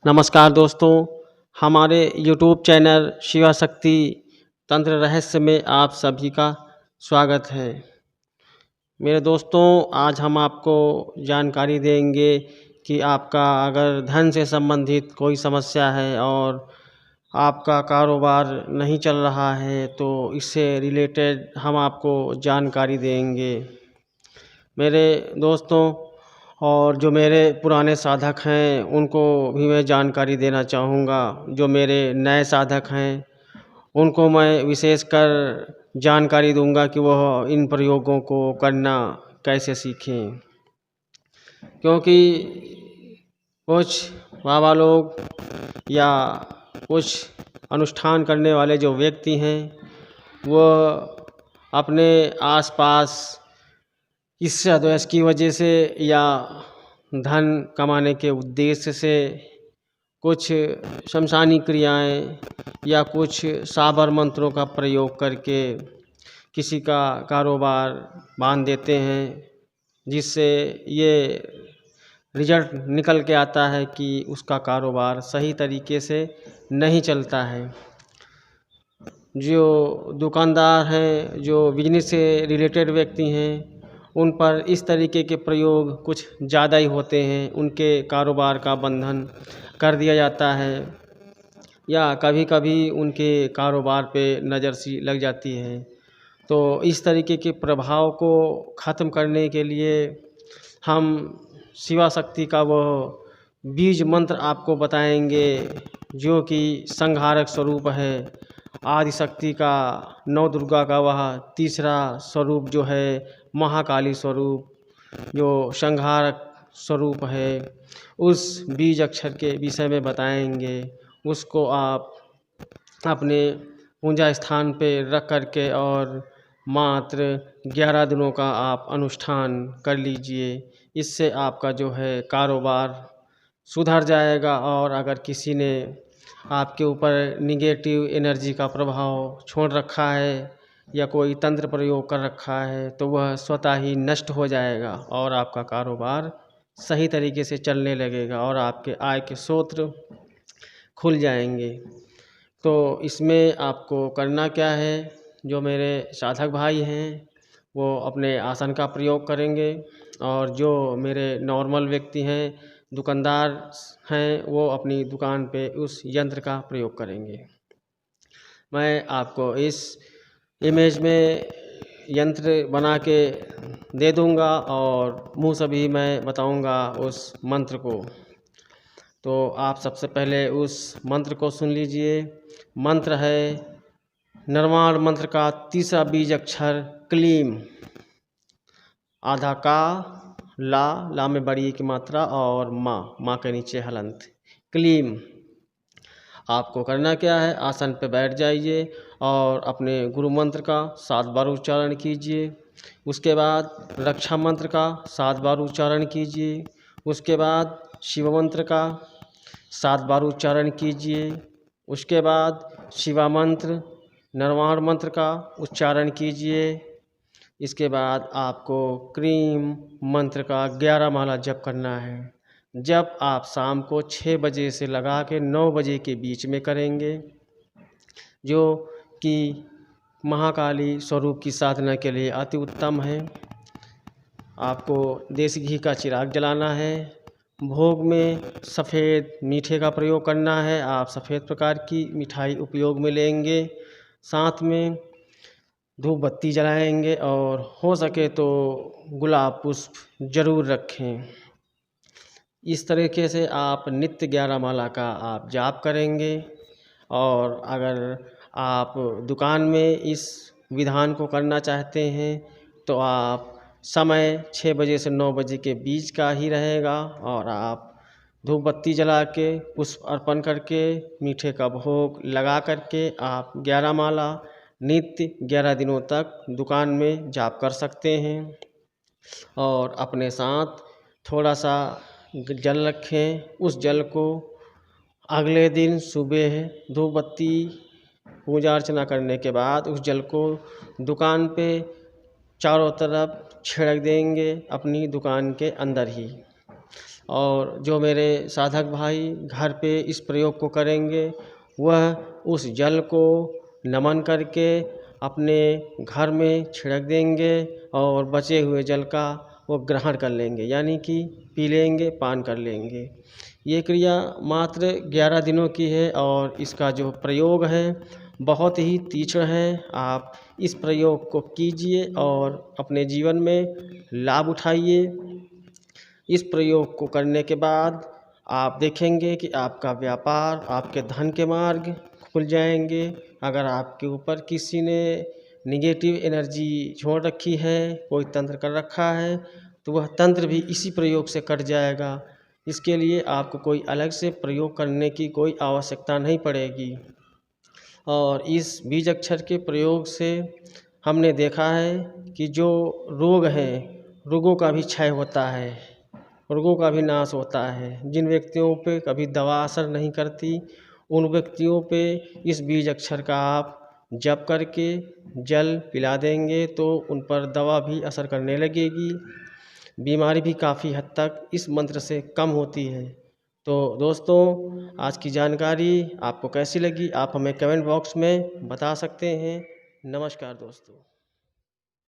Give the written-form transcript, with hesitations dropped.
नमस्कार दोस्तों, हमारे यूट्यूब चैनल शिवा शक्ति तंत्र रहस्य में आप सभी का स्वागत है। मेरे दोस्तों, आज हम आपको जानकारी देंगे कि आपका अगर धन से संबंधित कोई समस्या है और आपका कारोबार नहीं चल रहा है तो इससे रिलेटेड हम आपको जानकारी देंगे। मेरे दोस्तों, और जो मेरे पुराने साधक हैं उनको भी मैं जानकारी देना चाहूँगा। जो मेरे नए साधक हैं उनको मैं विशेषकर जानकारी दूंगा कि वह इन प्रयोगों को करना कैसे सीखें, क्योंकि कुछ बाबा लोग या कुछ अनुष्ठान करने वाले जो व्यक्ति हैं वह अपने आसपास ईर्ष्या द्वेष की वजह से या धन कमाने के उद्देश्य से कुछ शमशानी क्रियाएं या कुछ साबर मंत्रों का प्रयोग करके किसी का कारोबार बांध देते हैं, जिससे ये रिजल्ट निकल के आता है कि उसका कारोबार सही तरीके से नहीं चलता है। जो दुकानदार हैं, जो बिजनेस से रिलेटेड व्यक्ति हैं, उन पर इस तरीके के प्रयोग कुछ ज़्यादा ही होते हैं। उनके कारोबार का बंधन कर दिया जाता है या कभी कभी उनके कारोबार पे नज़र सी लग जाती है। तो इस तरीके के प्रभाव को ख़त्म करने के लिए हम शिवा शक्ति का वह बीज मंत्र आपको बताएंगे, जो कि संहारक स्वरूप है। आदि शक्ति का, नौ दुर्गा का वह तीसरा स्वरूप जो है महाकाली स्वरूप, जो संहारक स्वरूप है, उस बीज अक्षर के विषय में बताएंगे। उसको आप अपने पूजा स्थान पे रख करके और मात्र 11 दिनों का आप अनुष्ठान कर लीजिए। इससे आपका जो है कारोबार सुधर जाएगा। और अगर किसी ने आपके ऊपर निगेटिव एनर्जी का प्रभाव छोड़ रखा है या कोई तंत्र प्रयोग कर रखा है तो वह स्वतः ही नष्ट हो जाएगा और आपका कारोबार सही तरीके से चलने लगेगा और आपके आय के स्रोत खुल जाएंगे। तो इसमें आपको करना क्या है, जो मेरे साधक भाई हैं वो अपने आसन का प्रयोग करेंगे और जो मेरे नॉर्मल व्यक्ति हैं, दुकानदार हैं, वो अपनी दुकान पे उस यंत्र का प्रयोग करेंगे। मैं आपको इस इमेज में यंत्र बना के दे दूंगा और मुँह से भी मैं बताऊंगा उस मंत्र को। तो आप सबसे पहले उस मंत्र को सुन लीजिए। मंत्र है निर्माण मंत्र का तीसरा बीज अक्षर क्लीम। आधा का, ला में बड़ी की मात्रा और माँ के नीचे हलंत, क्लीम। आपको करना क्या है, आसन पे बैठ जाइए और अपने गुरु मंत्र का 7 बार उच्चारण कीजिए। उसके बाद रक्षा मंत्र का 7 बार उच्चारण कीजिए। उसके बाद शिव मंत्र का 7 बार उच्चारण कीजिए। उसके बाद शिवा मंत्र, निर्वाण मंत्र का उच्चारण कीजिए। इसके बाद आपको क्रीम मंत्र का 11 माला जप करना है। जब आप शाम को 6 बजे से लगा के 9 बजे के बीच में करेंगे, जो कि महाकाली स्वरूप की साधना के लिए अति उत्तम है। आपको देसी घी का चिराग जलाना है। भोग में सफ़ेद मीठे का प्रयोग करना है। आप सफ़ेद प्रकार की मिठाई उपयोग में लेंगे। साथ में धूप बत्ती जलाएंगे और हो सके तो गुलाब पुष्प जरूर रखें। इस तरीके से आप नित्य 11 माला का आप जाप करेंगे। और अगर आप दुकान में इस विधान को करना चाहते हैं तो आप समय 6 बजे से 9 बजे के बीच का ही रहेगा और आप धूप बत्ती जला के पुष्प अर्पण करके मीठे का भोग लगा करके आप 11 माला नित्य 11 दिनों तक दुकान में जाप कर सकते हैं। और अपने साथ थोड़ा सा जल रखें। उस जल को अगले दिन सुबह धूप बत्ती पूजा अर्चना करने के बाद उस जल को दुकान पे चारों तरफ छिड़क देंगे, अपनी दुकान के अंदर ही। और जो मेरे साधक भाई घर पे इस प्रयोग को करेंगे वह उस जल को नमन करके अपने घर में छिड़क देंगे और बचे हुए जल का वो ग्रहण कर लेंगे, यानी कि पी लेंगे, पान कर लेंगे। ये क्रिया मात्र 11 दिनों की है और इसका जो प्रयोग है बहुत ही तीक्ष्ण है। आप इस प्रयोग को कीजिए और अपने जीवन में लाभ उठाइए। इस प्रयोग को करने के बाद आप देखेंगे कि आपका व्यापार, आपके धन के मार्ग खुल जाएंगे। अगर आपके ऊपर किसी ने निगेटिव एनर्जी छोड़ रखी है, कोई तंत्र कर रखा है, तो वह तंत्र भी इसी प्रयोग से कट जाएगा। इसके लिए आपको कोई अलग से प्रयोग करने की कोई आवश्यकता नहीं पड़ेगी। और इस बीज अक्षर के प्रयोग से हमने देखा है कि जो रोग हैं, रोगों का भी क्षय होता है, रोगों का भी नाश होता है। जिन व्यक्तियों पे कभी दवा असर नहीं करती, उन व्यक्तियों पे इस बीज अक्षर का आप जप करके जल पिला देंगे तो उन पर दवा भी असर करने लगेगी। बीमारी भी काफ़ी हद तक इस मंत्र से कम होती है। तो दोस्तों, आज की जानकारी आपको कैसी लगी आप हमें कमेंट बॉक्स में बता सकते हैं। नमस्कार दोस्तों।